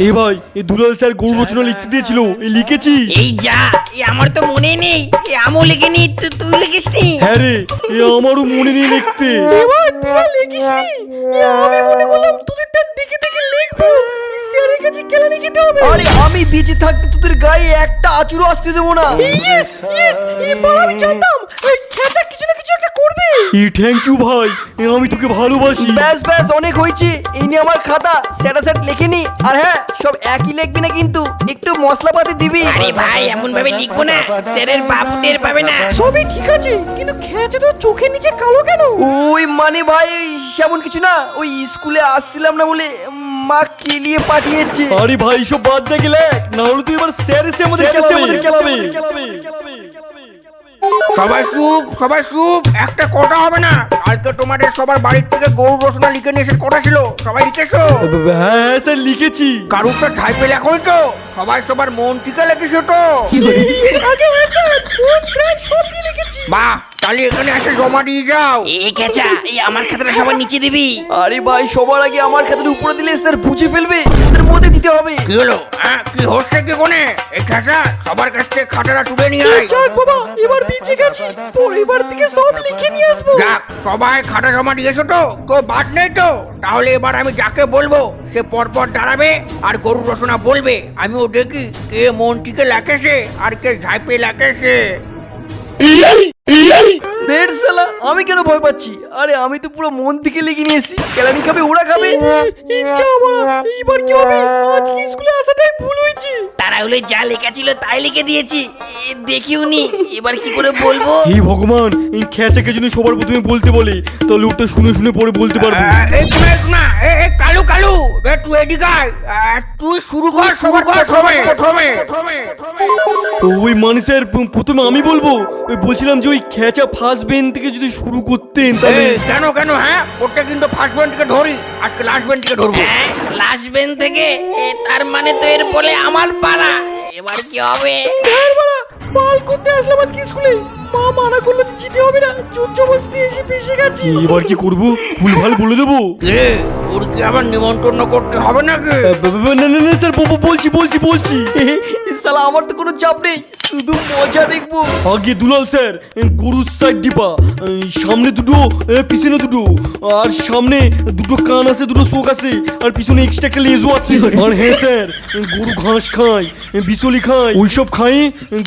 এ ভাই এ দুলাল স্যার গরু রচনা লিখতে দিয়েছিল, এই লিখেছি। এই যা, আমার তো মনে নেই, আমও লিখিনি, তুই লিখিসনি? হ্যাঁ রে, এ আমারও মনে নেই লিখতে। এবার তোরা লিখিসনি? আমি মনে করলাম তোদের তার দেখে দেখে লিখবো, স্যারের কাছে কেলা লিখিতে হবে। আরে আমি বেঁচে থাকতে তোদের গায়ে একটা আঁচড়ও আসতে দেবো না। ইয়েস ইয়েস, এবার আমি জানতাম এই খেচা কিছু না কিছু একটা করবে। থ্যাংক ইউ ভাই, আমি তোকে ভালোবাসি। ব্যাস ব্যাস অনেক হয়েছে, এই নিয়ে আমার খাতা স্যাটাস্যাট লেখেনি। আর হ্যাঁ, সব একই লিখবি না কিন্তু, একটু মশলাপাতি দিবি। আরে ভাই, এমন ভাবে লিখবো না, স্যারের বাবু টের পাবে না। সবই ঠিক আছে, কিন্তু খেচা তো চোখের নিচে কালো কেন? ওই মানে ভাই সেমন কিছু না, ওই স্কুলে আসছিলাম না বলে মা কেলিয়ে পাঠিয়েছে। আরে ভাই সব বাদ দে গেলে, না হলে তুই এবার স্যার এসে আমাদের খেলাবে। সবাই চুপ, সবাই চুপ, একটা কথা হবে না। কালকে তোমাদের সবার বাড়ির থেকে গরু রচনা লিখে নিয়ে এসে কথা ছিল, সবাই লিখেছো? হ্যাঁ স্যার লিখেছি। কারুর তো ছাইপে লেখনি তো? সবাই সবার মন থেকে লিখেছো তো? আগে হ্যাঁ স্যার, ফোন প্রাণ সব দিয়ে লিখেছি। বাহ, তাহলে এখানে এসে জমা দিয়ে যাও। এই খেচা, এই আমার খাতাটা সবার নিচে দিবি। আরে ভাই সবার আগে আমার খাতার উপরে দিলে স্যার বুঝে ফেলবে, ওদের মধ্যে দিতে হবে। কি হলো? হ্যাঁ, কি হচ্ছে কি কোনে? এই খেসা, সবার কাছ থেকে খাতাটা তুলে নিয়ে আয়। যাক বাবা, এবার বেঁচে গেছি, পরের বার থেকে সব লিখে নিয়ে আসবো। যাক, সবাই খাতা জমা দিয়েছো তো? কেউ বাদ নেই তো? তাহলে এবার আমি যাকে বলবো সে পরপর দাঁড়াবে আর গরু রচনা বলবে। আমিও দেখি কে মন থেকে লেখেছে আর কে ঝাইপে লেখেছে। দেড় সালা, আমি কেন ভয় পাচ্ছি? আরে আমি তো পুরো মন থেকে লিখে নিয়েছি, কেলানি খাবে ওরা খাবে। ইচ্ছা আমার, এইবার কি হবে? আজকে স্কুলে আসাটাই ভুল হয়েছে। তারা হলে যা লেখা ছিল তাই লিখে দিয়েছি, দেখিওনি, এবার কি করে বলবো? হে ভগবান, এই খেচাকে যদি সবার প্রথমে বলতে বলে, তাহলে ওটা শুনে শুনে পরে বলতে পারবো। এই শোনা, কালু কালু, তুই এদিকে আয়। তুই শুরু কর, সবার প্রথমে। ওই মানুষের প্রথমে আমি বলবো। ওই বলছিলাম যে ওই খেচা ফার্স্ট বেঞ্চ থেকে যদি শুরু করতেন তাহলে। কেন? হ্যাঁ, ওটা কিন্তু ফার্স্ট বেঞ্চ থেকে ধরি, আজকে লাস্ট বেঞ্চ থেকে ধরবো। হ্যাঁ, লাস্ট বেঞ্চ থেকে, তার মানে তো এর বলে আমার পালা। এবার কি হবে? ধারবালা বাল করতে আসলাম আজকে স্কুলে, মা মানা করলো যে যেতে হবে না, যুদ্ধ বস্তি এসে ফেসে গেছি। এবার কি করবো? ভুলভাল বলে দেবো? কিরে, তোর কি আবার নিমন্ত্রণ করতে হবে নাকি? না না না স্যার, বলছি। সালা আমার তো কোনো চাপ নেই, শুধু মজা দেখবো। আগে দুলাল স্যার গরুর সাইড ডিপা, সামনে দুটো পিছনে দুটো, আর সামনে দুটো কান আছে, দুটো চোখ আছে, আর পিছনে এক্সট্রা একটা লেজও আছে। আর হ্যাঁ স্যার, গরু ঘাস খায়, বিচলি খায়, ওইসব খায়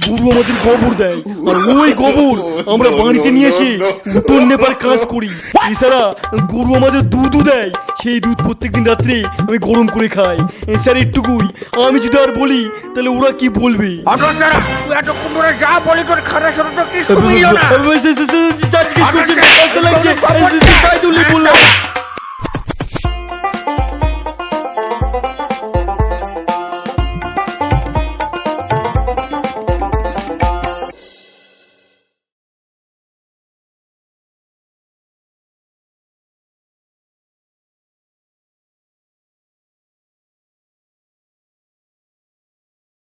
গরু আমাদের গোবর দেয়, আর ওই গোবর আমরা বাড়িতে নিয়ে এসে উঠোন নেবার কাজ করি। এছাড়া গরু আমাদের দুধও দেয়, সেই দুধ প্রত্যেকদিন রাত্রে আমি গরম করে খাই। স্যার একটুকুই, আমি যদি আর বলি তাহলে ওরা কি বলবে? অথচ স্যার, তুই এতক্ষণ ধরে যা বলি তোর খাতার সাথে তো কিছু মিলল না। যা জিজ্ঞেস করছেন, লাগছে তাই তুলি বললাম।